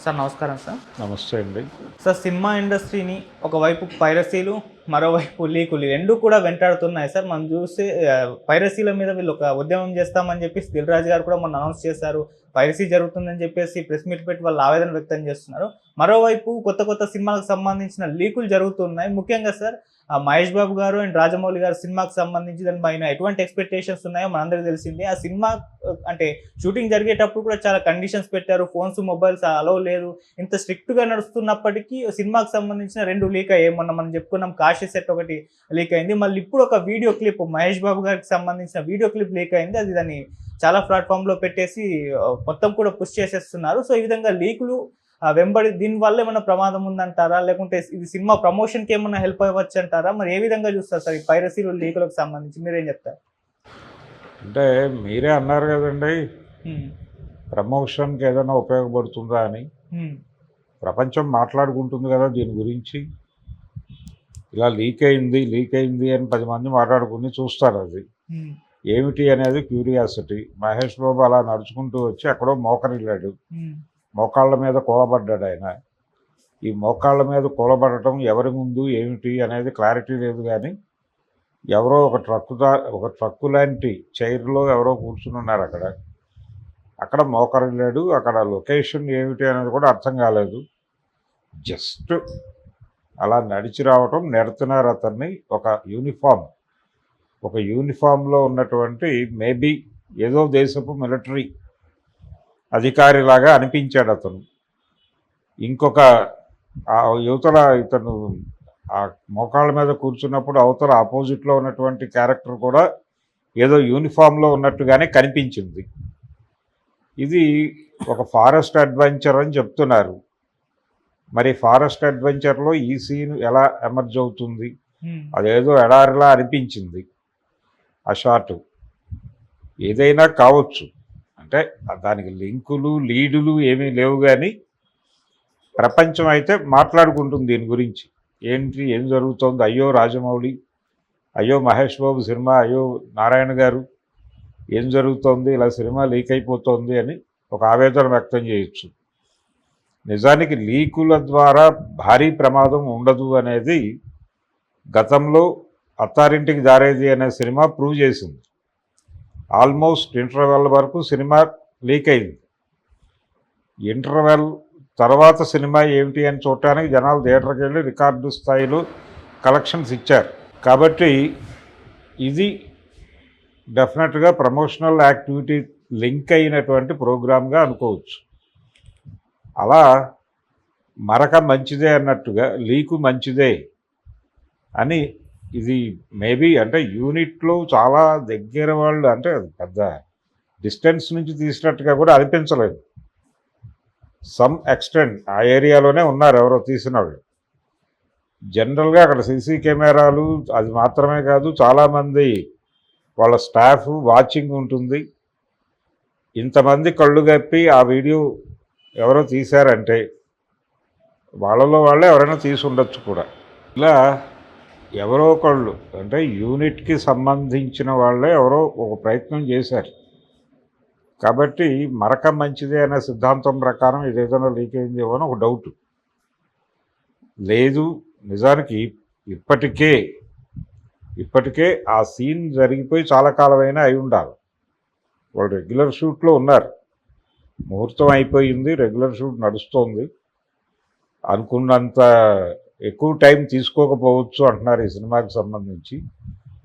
Sir నమస్కారం sir. నమస్తే అండి. సార్ సినిమా ఇండస్ట్రీని ఒకవైపు పైరసీలు, మరోవైపు లీకులు రెండూ కూడా వెంటాడుతున్నాయి సార్. మనం చూస్తే పైరసీల మీద వీళ్ళు ఒక ఉద్యమం చేస్తామని చెప్పేసి దిల్ రాజు గారు కూడా మొన్న అనౌన్స్ చేశారు. పైరసీ జరుగుతుందని చెప్పేసి ప్రెస్ మీట్ పెట్టి వాళ్ళు ఆవేదన వ్యక్తం చేస్తున్నారు. మరోవైపు కొత్త సినిమాలకు సంబంధించిన లీకులు జరుగుతున్నాయి. ముఖ్యంగా సార్ మహేష్ బాబు గారు అండ్ రాజమౌళి గారు సినిమాకి సంబంధించి దాని పైన ఎటువంటి ఎక్స్పెక్టేషన్స్ ఉన్నాయో మనందరికీ తెలిసింది. ఆ సినిమా అంటే షూటింగ్ జరిగేటప్పుడు కూడా చాలా కండిషన్స్ పెట్టారు. ఫోన్స్, మొబైల్స్ అలౌ లేదు. ఇంత స్ట్రిక్ట్గా నడుస్తున్నప్పటికీ సినిమాకి సంబంధించిన 2 లీక్ అయ్యాయి. మొన్న మనం చెప్పుకున్నాం కాశీ సెట్ ఒకటి లీక్ అయింది. మళ్ళీ ఇప్పుడు ఒక వీడియో క్లిప్ మహేష్ బాబు గారికి సంబంధించిన వీడియో క్లిప్ లీక్ అయింది. అది దాన్ని చాలా ప్లాట్ఫామ్లో పెట్టేసి మొత్తం కూడా పుష్ చేసేస్తున్నారు. సో ఈ విధంగా లీకులు వెంబడి దీనివల్ల ఏమైనా ప్రమాదం ఉందంటారా, లేకుంటే ఇది సినిమా ప్రమోషన్కి ఏమైనా హెల్ప్ అవ్వచ్చు అంటారా? మరి ఏ విధంగా చూస్తారు సార్ ఈ పైరసీలు, లీకులకు సంబంధించి మీరేం చెప్తారు? అంటే మీరే అన్నారు కదండి, ప్రమోషన్కి ఏదైనా ఉపయోగపడుతుందా అని. ప్రపంచం మాట్లాడుకుంటుంది కదా దీని గురించి. ఇలా లీక్ అయింది అని 10 మంది మాట్లాడుకుని చూస్తారు. అది ఏమిటి అనేది క్యూరియాసిటీ. మహేష్ బాబు అలా నడుచుకుంటూ వచ్చి ఎక్కడో మోకరిల్లాడు. మోకాళ్ళ మీద కూలబడ్డాడు ఆయన. ఈ మోకాళ్ళ మీద కూలబడటం ఎవరి ముందు ఏమిటి అనేది క్లారిటీ లేదు. కానీ ఎవరో ఒక ట్రక్కు లాంటి చైర్లో ఎవరో కూర్చుని ఉన్నారు అక్కడ మోకరిల్లాడు. అక్కడ లొకేషన్ ఏమిటి అనేది కూడా అర్థం కాలేదు. జస్ట్ అలా నడిచి రావటం, నెడుతున్నారు అతన్ని. ఒక యూనిఫామ్లో ఉన్నటువంటి మేబీ ఏదో దేశపు మిలిటరీ అధికారిలాగా అనిపించాడు అతను. ఇంకొక యువతల ఇతను ఆ మోకాళ్ళ మీద కూర్చున్నప్పుడు అవతల ఆపోజిట్లో ఉన్నటువంటి క్యారెక్టర్ కూడా ఏదో యూనిఫామ్లో ఉన్నట్టుగానే కనిపించింది. ఇది ఒక ఫారెస్ట్ అడ్వెంచర్ అని చెప్తున్నారు. మరి ఫారెస్ట్ అడ్వెంచర్లో ఈ సీన్ ఎలా ఎమర్జ్ అవుతుంది? అదేదో ఎడారిలా అనిపించింది ఆ షాటు. ఏదైనా కావచ్చు, అంటే దానికి లింకులు, లీడులు ఏమీ లేవు. కానీ ప్రపంచం అయితే మాట్లాడుకుంటుంది దీని గురించి. ఏం జరుగుతోంది? అయ్యో రాజమౌళి, అయ్యో మహేష్ బాబు సినిమా, అయ్యో నారాయణ గారు, ఏం జరుగుతోంది? ఇలా సినిమా లీక్ అయిపోతుంది అని ఒక ఆవేదన వ్యక్తం చేయొచ్చు. నిజానికి లీకుల ద్వారా భారీ ప్రమాదం ఉండదు అనేది గతంలో అత్తారింటికి దారేది అనే సినిమా ప్రూవ్ చేసింది. ఆల్మోస్ట్ ఇంటర్వెల్ వరకు సినిమా లీక్ అయింది. ఇంటర్వెల్ తర్వాత సినిమా ఏమిటి అని చూడటానికి జనాలు థియేటర్కి వెళ్ళి రికార్డు స్థాయిలో కలెక్షన్స్ ఇచ్చారు. కాబట్టి ఇది డెఫినెట్గా ప్రమోషనల్ యాక్టివిటీ లింక్ అయినటువంటి ప్రోగ్రామ్గా అనుకోవచ్చు. అలా మరక మంచిదే అన్నట్టుగా లీకు మంచిదే అని ఇది మేబీ అంటే యూనిట్లో చాలా దగ్గర వాళ్ళు, అంటే పెద్ద డిస్టెన్స్ నుంచి తీసినట్టుగా కూడా అనిపించలేదు. సమ్ ఎక్స్టెంట్ ఆ ఏరియాలోనే ఉన్నారు ఎవరో తీసిన వాళ్ళు. జనరల్గా అక్కడ సీసీ కెమెరాలు అది మాత్రమే కాదు, చాలామంది వాళ్ళ స్టాఫ్ వాచింగ్ ఉంటుంది. ఇంతమంది కళ్ళు కప్పి ఆ వీడియో ఎవరో తీశారంటే వాళ్ళలో వాళ్ళే ఎవరైనా తీసి ఉండొచ్చు కూడా. ఇలా ఎవరో ఒకళ్ళు, అంటే యూనిట్కి సంబంధించిన వాళ్ళే ఎవరో ఒక ప్రయత్నం చేశారు. కాబట్టి మరక మంచిదే అనే సిద్ధాంతం ప్రకారం ఇదేదైనా లీక్ అయిందేమో అని ఒక డౌట్. లేదు, నిజానికి ఇప్పటికే ఆ సీన్ జరిగిపోయి చాలా కాలమైనా అయి ఉండాలి. వాళ్ళు రెగ్యులర్ షూట్లో ఉన్నారు. ముహూర్తం అయిపోయింది, రెగ్యులర్ షూట్ నడుస్తోంది. అనుకున్నంత ఎక్కువ టైం తీసుకోకపోవచ్చు అంటున్నారు ఈ సినిమాకి సంబంధించి.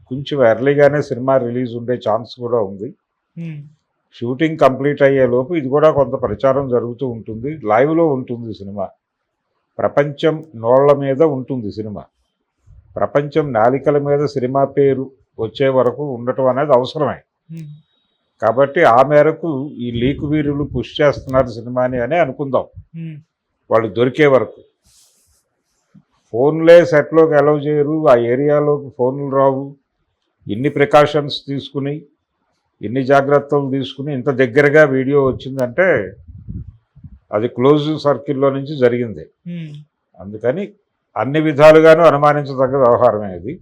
కొంచెం ఎర్లీగానే సినిమా రిలీజ్ ఉండే ఛాన్స్ కూడా ఉంది. షూటింగ్ కంప్లీట్ అయ్యేలోపు ఇది కూడా కొంత ప్రచారం జరుగుతూ ఉంటుంది. లైవ్లో ఉంటుంది సినిమా. ప్రపంచం నోళ్ల మీద ఉంటుంది సినిమా. ప్రపంచం నాలికల మీద సినిమా పేరు వచ్చే వరకు ఉండటం అనేది అవసరమే. కాబట్టి ఆ మేరకు ఈ లీకు వీరులు పుష్ చేస్తున్నారు సినిమాని అని అనుకుందాం. వాళ్ళు దొరికే వరకు ఫోన్లే సెట్లోకి అలౌ చేయరు, ఆ ఏరియాలోకి ఫోన్లు రావు. ఇన్ని ప్రికాషన్స్ తీసుకుని, ఇన్ని జాగ్రత్తలు తీసుకుని ఇంత దగ్గరగా వీడియో వచ్చిందంటే అది క్లోజ్ సర్కిల్లో నుంచి జరిగింది. అందుకని అన్ని విధాలుగాను అనుమానించదగ్గ వ్యవహారమే ఇది.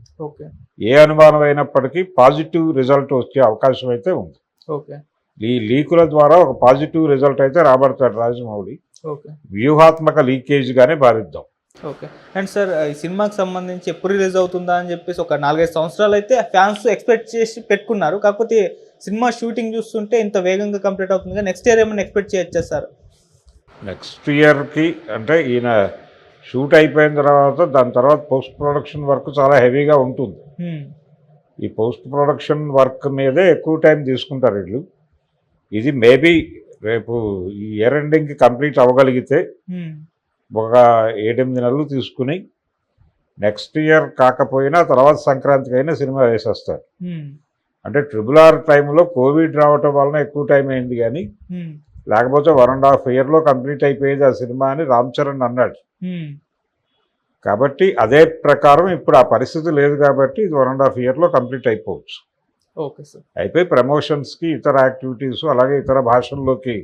ఏ అనుమానం అయినప్పటికీ పాజిటివ్ రిజల్ట్ వచ్చే అవకాశం అయితే ఉంది. ఓకే. ఈ లీకుల ద్వారా ఒక పాజిటివ్ రిజల్ట్ అయితే రాబడతాడు రాజమౌళి. ఓకే వ్యూహాత్మక లీకేజ్గానే భావిద్దాం. ఓకే. అండ్ సార్ ఈ సినిమాకి సంబంధించి ఎప్పుడు రిలీజ్ అవుతుందా అని చెప్పేసి ఒక 4-5 సంవత్సరాలు అయితే ఫ్యాన్స్ ఎక్స్పెక్ట్ చేసి పెట్టుకున్నారు. కాకపోతే సినిమా షూటింగ్ చూస్తుంటే ఇంత వేగంగా కంప్లీట్ అవుతుంది. నెక్స్ట్ ఇయర్ ఏమైనా ఎక్స్పెక్ట్ చేయొచ్చా సార్? నెక్స్ట్ ఇయర్కి అంటే ఈయన షూట్ అయిపోయిన తర్వాత దాని తర్వాత పోస్ట్ ప్రొడక్షన్ వర్క్ చాలా హెవీగా ఉంటుంది. ఈ పోస్ట్ ప్రొడక్షన్ వర్క్ మీదే ఎక్కువ టైం తీసుకుంటారు వీళ్ళు. ఇది మేబీ రేపు ఈ ఇయర్ ఎండింగ్కి కంప్లీట్ అవ్వగలిగితే ఒక 7-8 నెలలు తీసుకుని నెక్స్ట్ ఇయర్ కాకపోయినా తర్వాత సంక్రాంతికి అయినా సినిమా వేసేస్తారు. అంటే RRR టైంలో కోవిడ్ రావటం వలన ఎక్కువ టైం అయింది, కానీ లేకపోతే 1.5 yearలో కంప్లీట్ అయిపోయేది ఆ సినిమా అని రామ్ చరణ్ అన్నాడు. కాబట్టి అదే ప్రకారం ఇప్పుడు ఆ పరిస్థితి లేదు కాబట్టి ఇది 1.5 yearలో కంప్లీట్ అయిపోవచ్చు. Okay sir. అయిపోయి ప్రమోషన్స్కి ఇతర యాక్టివిటీస్ అలాగే ఇతర భాషల్లోకి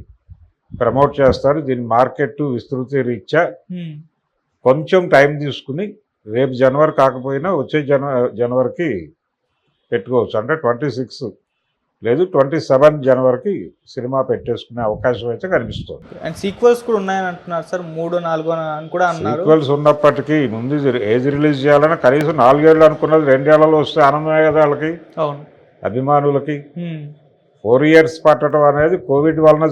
ప్రమోట్ చేస్తారు. దీని మార్కెట్ విస్తృతి రీత్యా కొంచెం టైం తీసుకుని రేపు జనవరి కాకపోయినా వచ్చే జనవరికి పెట్టుకోవచ్చు. అంటే 26 లేదు 27 జనవరికి సినిమా పెట్టేసుకునే అవకాశం అయితే కనిపిస్తుంది. అండ్ సీక్వెల్స్ కూడా ఉన్నాయని అంటున్నారు సార్, 3-4 అని కూడా అన్నారు. సీక్వెల్స్ ఉన్నప్పటికీ ముందు ఏది రిలీజ్ చేయాలన్నా కనీసం 4 ఏళ్ళు అనుకున్నది 2 ఏళ్లలో వస్తే ఆనందమే కదా వాళ్ళకి, అవును అభిమానులకి. 4 years పట్టడం అనేది కోవిడ్ వలన